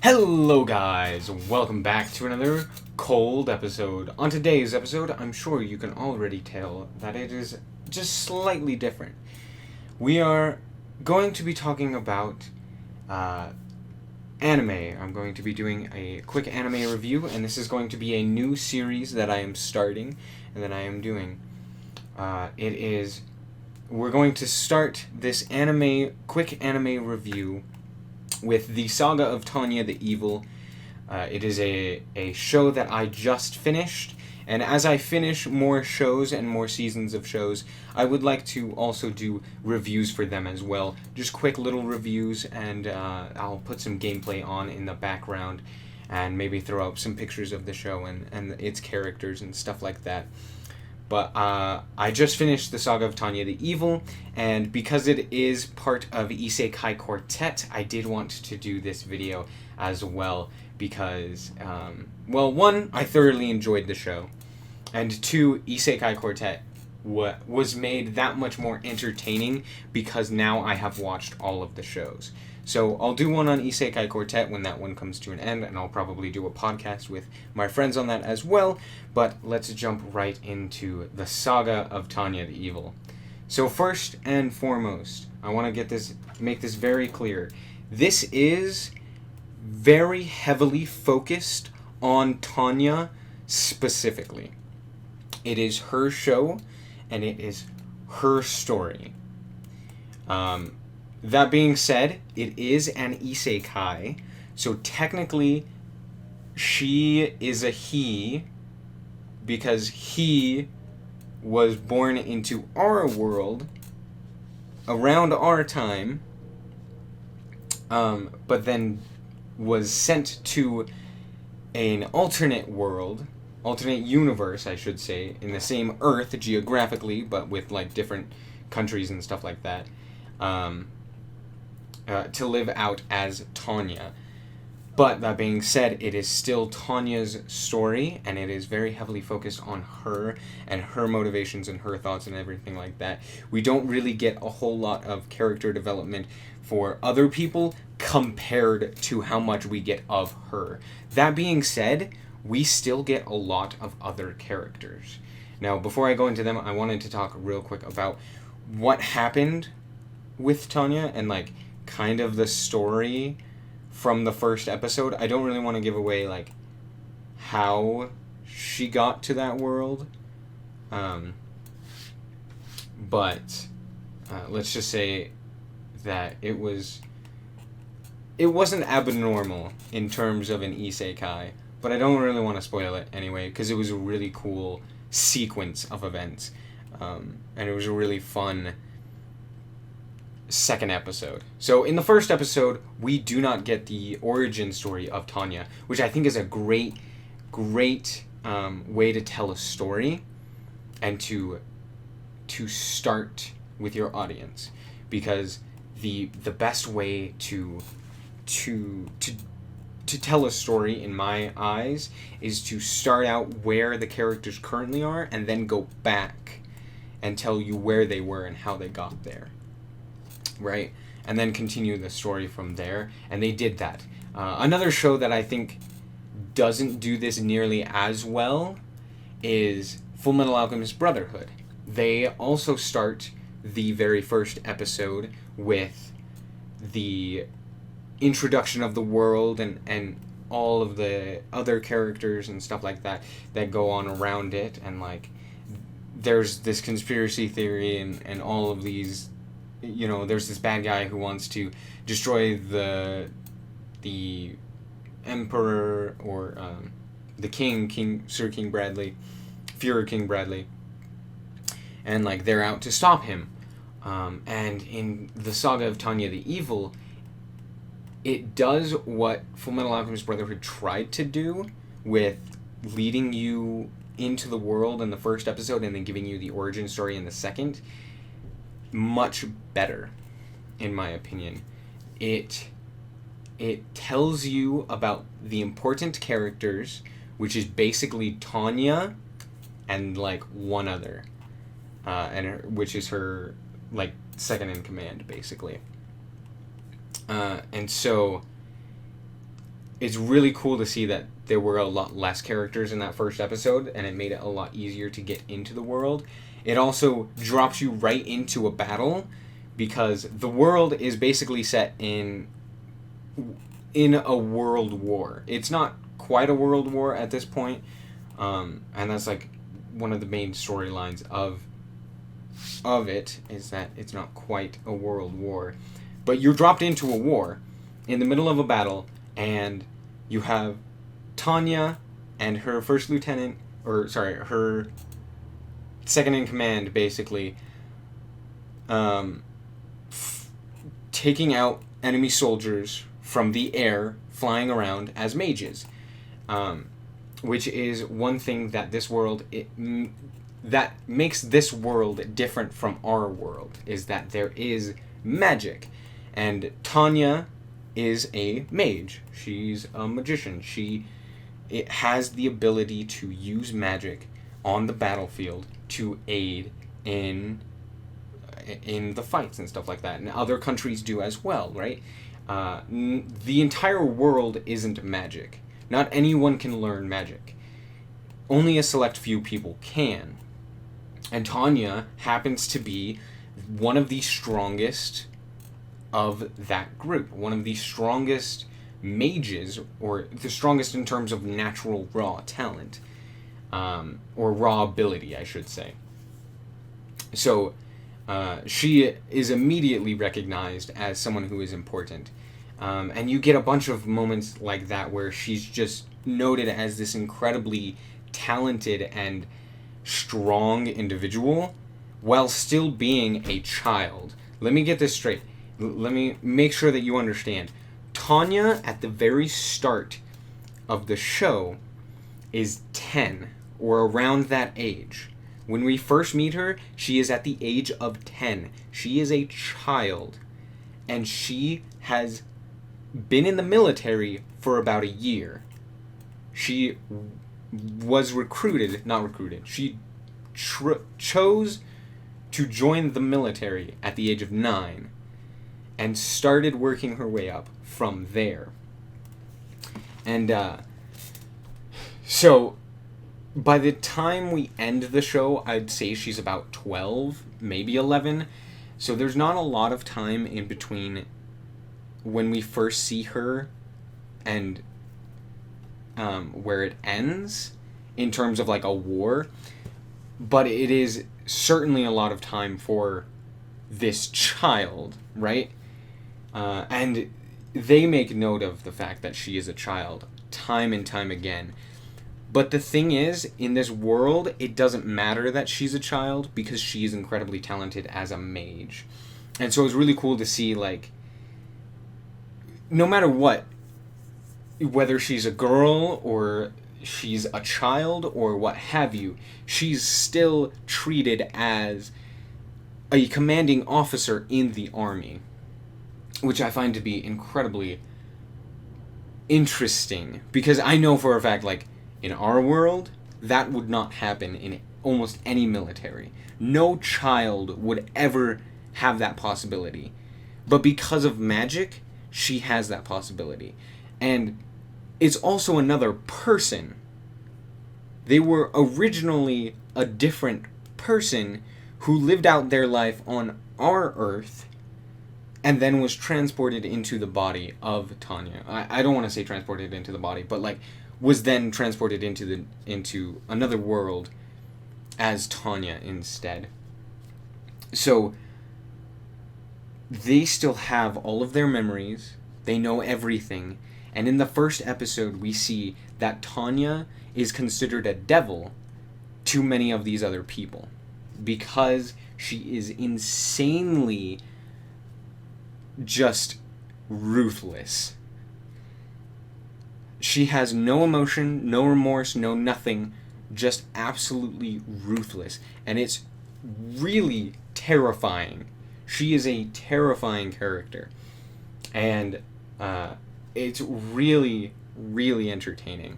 Hello guys, welcome back to another cold episode. On today's episode, I'm sure you can already tell that it is just slightly different. We are going to be talking about anime. I'm going to be doing a quick anime review, and this is going to be a new series that I am starting and that I am doing. We're going to start this quick anime review with the Saga of Tanya the Evil. It is a show that I just finished, and as I finish more shows and more seasons of shows, I would like to also do reviews for them as well. Just quick little reviews, and I'll put some gameplay on in the background, and maybe throw up some pictures of the show and its characters and stuff like that. But I just finished the Saga of Tanya the Evil, and because it is part of Isekai Quartet, I did want to do this video as well because, one, I thoroughly enjoyed the show, and two, Isekai Quartet was made that much more entertaining because now I have watched all of the shows. So I'll do one on Isekai Quartet when that one comes to an end, and I'll probably do a podcast with my friends on that as well. But let's jump right into the Saga of Tanya the Evil. So first and foremost, I want to make this very clear. This is very heavily focused on Tanya specifically. It is her show, and it is her story. That being said, it is an isekai, so technically she is a he because he was born into our world around our time, but then was sent to an alternate universe, I should say, in the same Earth geographically, but with like different countries and stuff like that. To live out as Tanya. But that being said, it is still Tanya's story, and it is very heavily focused on her and her motivations and her thoughts and everything like that. We don't really get a whole lot of character development for other people compared to how much we get of her. That being said, we still get a lot of other characters. Now, before I go into them, I wanted to talk real quick about what happened with Tanya and like kind of the story from the first episode. I don't really want to give away like how she got to that world, but let's just say that it wasn't abnormal in terms of an isekai, but I don't really want to spoil it anyway because it was a really cool sequence of events, and it was a really fun second episode. So in the first episode, we do not get the origin story of Tanya, which I think is a great way to tell a story and to start with your audience, because the best way to tell a story in my eyes is to start out where the characters currently are and then go back and tell you where they were and how they got there. Right? And then continue the story from there. And they did that. Another show that I think doesn't do this nearly as well is Fullmetal Alchemist Brotherhood. They also start the very first episode with the introduction of the world and all of the other characters and stuff like that go on around it. And like there's this conspiracy theory and all of these. You know, there's this bad guy who wants to destroy the emperor or the Sir King Bradley, Führer King Bradley, and like they're out to stop him. And in the Saga of Tanya the Evil, it does what Fullmetal Alchemist Brotherhood tried to do with leading you into the world in the first episode and then giving you the origin story in the second. Much better, in my opinion. It tells you about the important characters, which is basically Tanya and like one other, which is her like second in command, basically. And so it's really cool to see that there were a lot less characters in that first episode, and it made it a lot easier to get into the world. It also drops you right into a battle, because the world is basically set in a world war. It's not quite a world war at this point, and that's like one of the main storylines of it, is that it's not quite a world war. But you're dropped into a war in the middle of a battle, and you have Tanya and her first lieutenant, her second in command, basically, taking out enemy soldiers from the air, flying around as mages, which is one thing that that makes this world different from our world, is that there is magic. And Tanya is a mage. She's a magician. It has the ability to use magic on the battlefield to aid in the fights and stuff like that. And other countries do as well, right? The entire world isn't magic. Not anyone can learn magic. Only a select few people can. And Tanya happens to be one of the strongest of that group. One of the strongest mages, or the strongest in terms of natural raw talent. Or raw ability, I should say. So, she is immediately recognized as someone who is important. And you get a bunch of moments like that where she's just noted as this incredibly talented and strong individual while still being a child. Let me get this straight. Let me make sure that you understand. Tanya, at the very start of the show, is 10, or around that age. When we first meet her, she is at the age of 10. She is a child. And she has been in the military for about a year. She was she chose to join the military at the age of 9 and started working her way up from there. And so by the time we end the show, I'd say she's about 12, maybe 11. So there's not a lot of time in between when we first see her and where it ends in terms of like a war. But it is certainly a lot of time for this child, right? And they make note of the fact that she is a child time and time again. But the thing is, in this world, it doesn't matter that she's a child because she is incredibly talented as a mage. And so it's really cool to see, like, no matter what, whether she's a girl or she's a child or what have you, she's still treated as a commanding officer in the army, which I find to be incredibly interesting, because I know for a fact, like, in our world, that would not happen in almost any military. No child would ever have that possibility. But because of magic, she has that possibility. And it's also another person. They were originally a different person who lived out their life on our Earth and then was transported into the body of Tanya. I don't want to say transported into the body, but like was then transported into another world as Tanya instead. So they still have all of their memories. They know everything. And in the first episode, we see that Tanya is considered a devil to many of these other people because she is insanely just ruthless. She has no emotion, no remorse, no nothing, just absolutely ruthless. And it's really terrifying. She is a terrifying character. And it's really, really entertaining.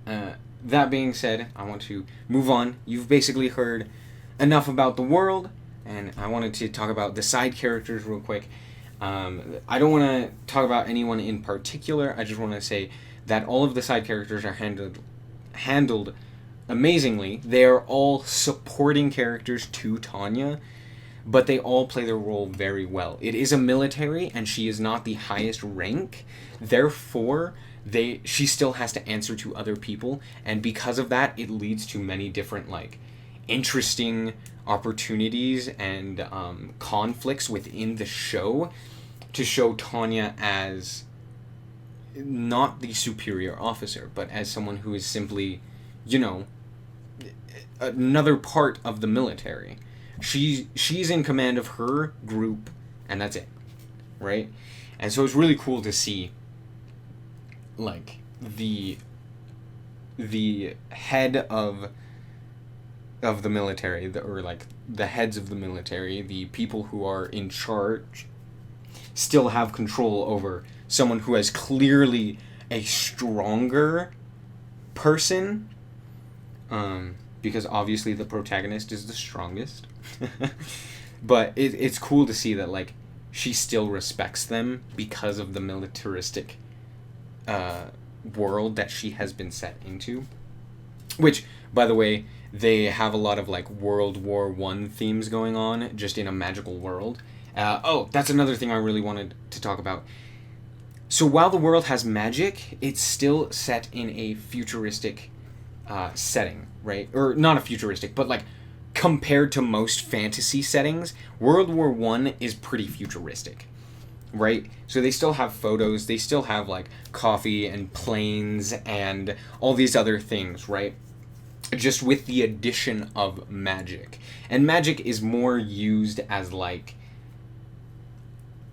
That being said, I want to move on. You've basically heard enough about the world, and I wanted to talk about the side characters real quick. I don't want to talk about anyone in particular. I just want to say that all of the side characters are handled amazingly. They are all supporting characters to Tanya, but they all play their role very well. It is a military, and she is not the highest rank. Therefore, she still has to answer to other people, and because of that, it leads to many different interesting opportunities and conflicts within the show to show Tanya as not the superior officer, but as someone who is simply, another part of the military. She's in command of her group, and that's it, right? And so it's really cool to see, the head of the military, the heads of the military, the people who are in charge, still have control over someone who is clearly a stronger person, because obviously the protagonist is the strongest. But it's cool to see that she still respects them because of the militaristic world that she has been set into, which, by the way, they have a lot of World War I themes going on just in a magical world. That's another thing I really wanted to talk about. So while the world has magic, it's still set in a futuristic setting, right? Or not a futuristic, but compared to most fantasy settings, World War I is pretty futuristic, right? So they still have photos, they still have coffee and planes and all these other things, right? Just with the addition of magic. And magic is more used as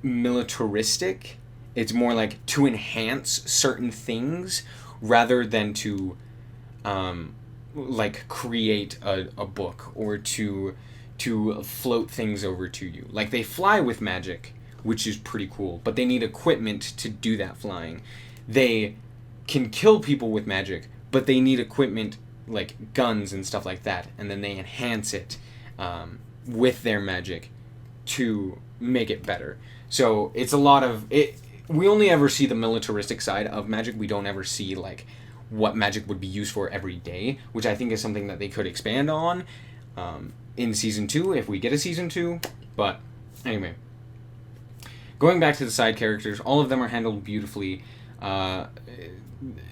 militaristic. It's more to enhance certain things rather than to create a book or to float things over to you. They fly with magic, which is pretty cool, but they need equipment to do that flying. They can kill people with magic, but they need equipment guns and stuff like that, and then they enhance it with their magic to make it better. So it's a lot of it. We only ever see the militaristic side of magic. We don't ever see what magic would be used for every day, which I think is something that they could expand on in season 2 if we get a season 2. But anyway, going back to the side characters, all of them are handled beautifully.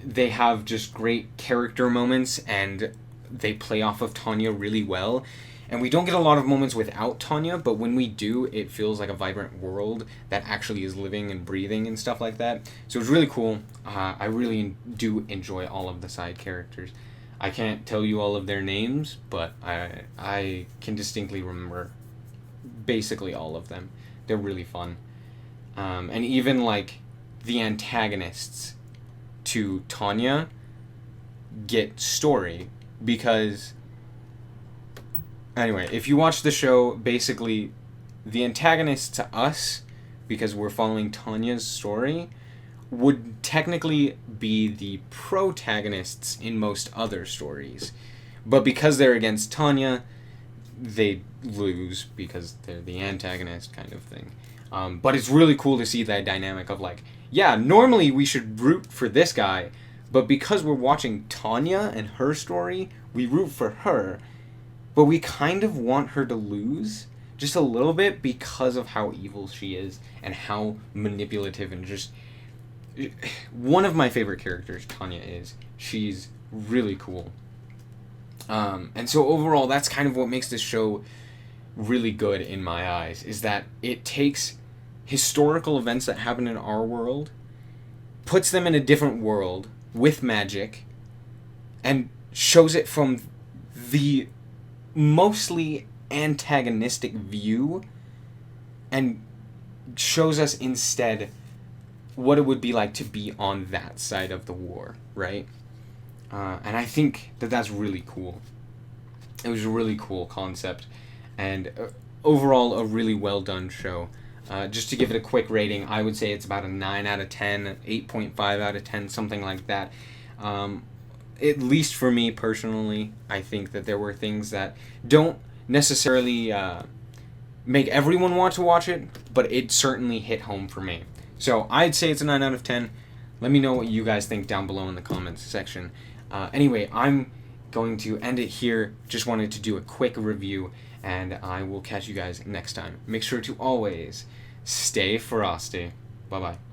They have just great character moments, and they play off of Tanya really well. And we don't get a lot of moments without Tanya, but when we do, it feels like a vibrant world that actually is living and breathing and stuff like that. So it's really cool. I really do enjoy all of the side characters. I can't tell you all of their names, but I can distinctly remember basically all of them. They're really fun. And even the antagonists to Tanya get story, because anyway, if you watch the show, basically the antagonists to us, because we're following Tanya's story, would technically be the protagonists in most other stories. But because they're against Tanya, they lose because they're the antagonist kind of thing. But it's really cool to see that dynamic of normally we should root for this guy, but because we're watching Tanya and her story, we root for her, but we kind of want her to lose just a little bit because of how evil she is and how manipulative and just... One of my favorite characters, Tanya, is. She's really cool. And so overall, that's kind of what makes this show really good in my eyes, is that it takes historical events that happen in our world, puts them in a different world with magic, and shows it from the mostly antagonistic view, and shows us instead what it would be like to be on that side of the war, right? And I think that that's really cool. It was a really cool concept, and overall a really well done show. Just to give it a quick rating, I would say it's about a 9 out of 10, 8.5 out of 10, something like that. At least for me personally, I think that there were things that don't necessarily make everyone want to watch it, but it certainly hit home for me. So I'd say it's a 9 out of 10. Let me know what you guys think down below in the comments section. Anyway, I'm going to end it here. Just wanted to do a quick review, and I will catch you guys next time. Make sure to always stay frosty. Bye-bye.